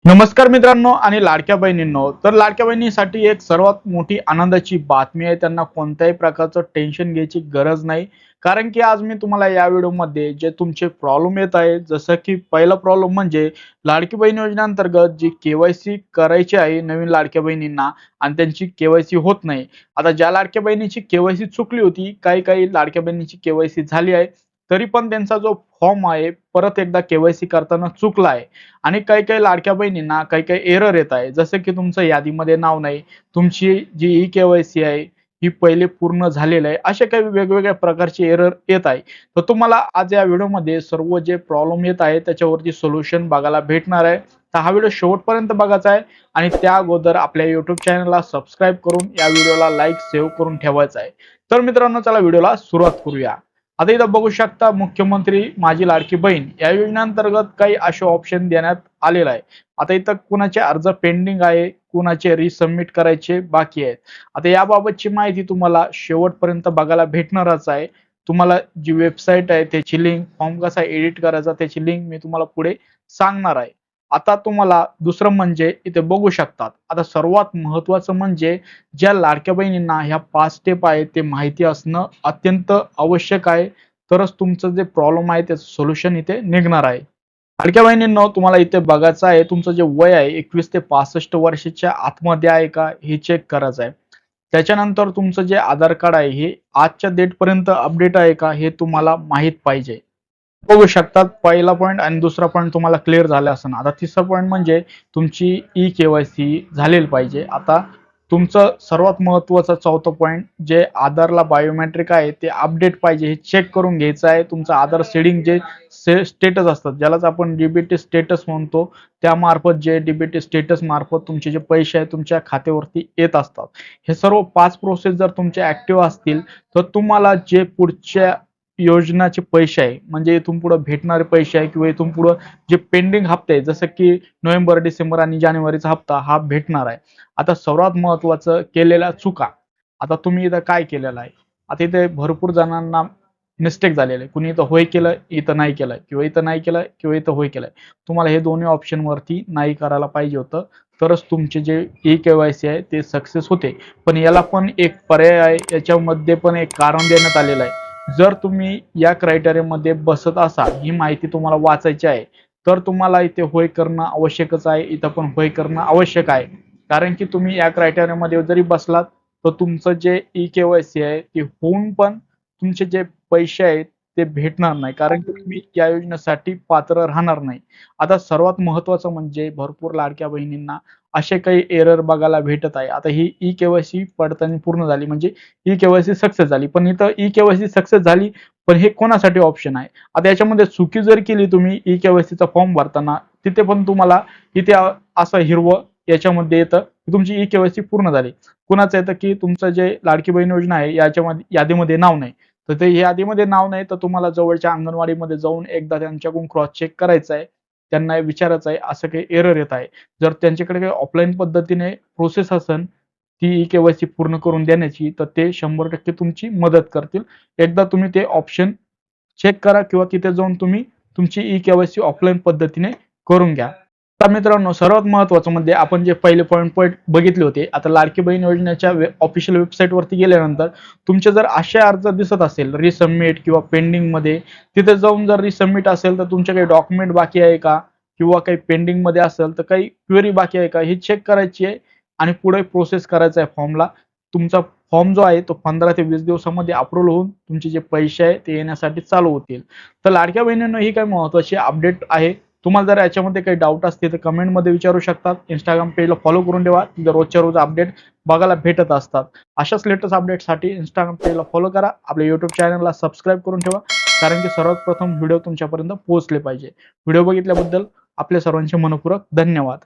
नमस्कार मित्रांनो आणि लाडक्या बहिणींनो, तर लाडक्या बहिणीसाठी एक सर्वात मोठी आनंदाची बातमी आहे. त्यांना कोणत्याही प्रकारचं टेन्शन घ्यायची गरज नाही. कारण की आज मी तुम्हाला या व्हिडिओमध्ये जे तुमचे प्रॉब्लेम येत आहे, जसं की पहिला प्रॉब्लेम म्हणजे लाडकी बहीण योजनेअंतर्गत जी केवायसी करायची आहे नवीन लाडक्या बहिणींना आणि त्यांची केवायसी होत नाही. आता ज्या लाडक्या बहिणीची केवायसी चुकली होती, काही लाडक्या बहिणीची केवायसी झाली आहे, तरी पण त्यांचा जो फॉर्म आहे परत एकदा केवायसी करताना चुकला आहे. आणि काही लाडक्या बहिणींना काही एरर येत आहे, जसं की तुमचं यादीमध्ये नाव नाही, तुमची जी ई केवायसी आहे ही पहिले पूर्ण झालेलं आहे, अशा काही वेगवेगळ्या प्रकारचे एरर येत आहे. तर तुम्हाला आज या व्हिडिओमध्ये सर्व जे प्रॉब्लेम येत आहे त्याच्यावरती सोल्युशन बघायला भेटणार आहे. तर हा व्हिडिओ शेवटपर्यंत बघायचा आहे आणि त्या अगोदर आपल्या युट्यूब चॅनलला सबस्क्राईब करून या व्हिडिओला लाईक सेव्ह करून ठेवायचा आहे. तर मित्रांनो, चला व्हिडिओला सुरुवात करूया. आता इथं बघू शकता, मुख्यमंत्री माझी लाडकी बहीण या योजनेअंतर्गत काही असे ऑप्शन देण्यात आलेला आहे. आता इथं कुणाचे अर्ज पेंडिंग आहे, कुणाचे रिसबमिट करायचे बाकी आहेत. आता याबाबतची माहिती तुम्हाला शेवटपर्यंत बघायला भेटणारच आहे. तुम्हाला जी वेबसाईट आहे त्याची लिंक, फॉर्म कसा एडिट करायचा त्याची लिंक मी तुम्हाला पुढे सांगणार आहे. आता तुम्हाला दुसरं म्हणजे इथे बघू शकतात. आता सर्वात महत्वाचं म्हणजे ज्या लाडक्या बहिणींना ह्या 5 स्टेप आहेत ते माहिती असणं अत्यंत आवश्यक आहे. तरच तुमचं जे प्रॉब्लेम आहे त्याचं सोल्युशन इथे निघणार आहे. लाडक्या बहिणींनो, तुम्हाला इथे बघायचं आहे तुमचं जे वय आहे 21 ते 65 वर्षाच्या आतमध्ये आहे का हे चेक करायचं आहे. त्याच्यानंतर तुमचं जे आधार कार्ड आहे हे आजच्या डेट पर्यंत अपडेट आहे का हे तुम्हाला माहित पाहिजे. बघू शकतात, पहिला पॉइंट आणि दुसरा पॉइंट तुम्हाला क्लिअर झाला असेल. आता तिसरा पॉइंट म्हणजे तुमची ई केवायसी झालेली पाहिजे. आता तुमचं सर्वात महत्वाचा चौथा पॉइंट जे आधारला बायोमेट्रिक आहे ते अपडेट पाहिजे, हे चेक करून घ्यायचं आहे. तुमचं आधार सीडिंग जे स्टेटस असतात, ज्यालाच आपण डीबीटी स्टेटस म्हणतो, त्यामार्फत जे डीबीटी स्टेटस मार्फत तुमचे जे पैसे आहेत तुमच्या खात्यावरती येत असतात. हे सर्व 5 प्रोसेस जर तुमचे ऍक्टिव्ह असतील तर तुम्हाला जे पुढच्या योजनाचे पैसे आहे, म्हणजे इथून पुढे भेटणारे पैसे आहे किंवा इथून पुढे जे पेंडिंग हप्ते आहे, जसं की नोव्हेंबर, डिसेंबर आणि जानेवारीचा हप्ता हा भेटणार आहे. आता सर्वात महत्वाचं, केलेल्या चुका. आता तुम्ही इथं काय केलेलं आहे? आता इथे भरपूर जणांना मिस्टेक झालेलं आहे. कुणी इथं होय केलं, इथं नाही केलं, किंवा इथं नाही केलं किंवा इथं होय केलंय. तुम्हाला हे दोन्ही ऑप्शन वरती नाही करायला पाहिजे होतं. तरच तुमचे जे ई केवायसी आहे ते सक्सेस होते. पण याला पण एक पर्याय आहे, याच्यामध्ये पण एक कारण देण्यात आलेलं आहे. जर तुम्ही या क्रायटेरियामध्ये बसत असाल, ही माहिती तुम्हाला वाचायची आहे, तर तुम्हाला इथे होय करणं आवश्यकच आहे. इथं पण होय करणं आवश्यक आहे. कारण की तुम्ही या क्रायटेरियामध्ये जरी बसलात तर तुमचं जे ई केवायसी आहे ते होऊन पण तुमचे जे पैसे आहेत ते भेटणार नाही, कारण की तुम्ही या योजनेसाठी पात्र राहणार नाही. आता सर्वात महत्वाचं म्हणजे भरपूर लाडक्या बहिणींना असे काही एरर बघायला भेटत आहे. आता ही ई केवायसी पडताळणी पूर्ण झाली म्हणजे ई केवायसी सक्सेस झाली, पण इथं ई केवायसी सक्सेस झाली, पण हे कोणासाठी ऑप्शन आहे? आता याच्यामध्ये चुकी जर केली तुम्ही ई केवायसीचा फॉर्म भरताना, तिथे पण तुम्हाला इथे असं हिरवं याच्यामध्ये येतं की तुमची ई केवायसी पूर्ण झाली. कुणाचं येतं की तुमचं जे लाडकी बहीण योजना आहे याच्यामध्ये यादीमध्ये नाव नाही. तर ते यादीमध्ये नाव नाही, तर तुम्हाला जवळच्या अंगणवाडीमध्ये जाऊन एकदा त्यांच्याकडून क्रॉस चेक करायचं आहे. त्यांना विचारायचं आहे असं काही एरर येत आहे. जर त्यांच्याकडे काही ऑफलाईन पद्धतीने प्रोसेस असेल ती ई केवायसी पूर्ण करून देण्याची, तर ते 100% तुमची मदत करतील. एकदा तुम्ही ते ऑप्शन चेक करा किंवा तिथे जाऊन तुम्ही तुमची ई केवायसी ऑफलाईन पद्धतीने करून घ्या. आता मित्रांनो, सर्वात महत्वाचं म्हणजे आपण जे पहिले पॉइंट पॉइंट बघितले होते, आता लाडकी बहीण योजनेच्या ऑफिशियल वेबसाईट वरती गेल्यानंतर तुमचे जर असे अर्ज दिसत असेल रिसबमिट किंवा पेंडिंग मध्ये, तिथे जाऊन जर रिसबमिट असेल तर तुमचे काही डॉक्युमेंट बाकी आहे का, किंवा काही पेंडिंग मध्ये असेल तर काही क्वेरी बाकी आहे का, ही चेक करायची आहे आणि पुढे प्रोसेस करायचा आहे फॉर्मला. तुमचा फॉर्म जो आहे तो 15 ते 20 दिवसामध्ये अप्रूव्ह होऊन तुमचे जे पैसे आहे ते येण्यासाठी चालू होतील. तर लाडक्या बहिणींनो, ही काही महत्वाची अपडेट आहे. तुम्हाला जर याच्यामध्ये काही डाऊट असतील तर कमेंटमध्ये विचारू शकतात. इंस्टाग्राम पेजला फॉलो करून ठेवा, तिथे रोजच्या रोज अपडेट बघायला भेटत असतात. अशाच लेटेस्ट अपडेटसाठी इंस्टाग्राम पेजला फॉलो करा, आपल्या युट्यूब चॅनलला सबस्क्राईब करून ठेवा, कारण की सर्वात प्रथम व्हिडिओ तुमच्यापर्यंत पोहोचले पाहिजे. व्हिडिओ बघितल्याबद्दल आपल्या सर्वांचे मनःपूर्वक धन्यवाद.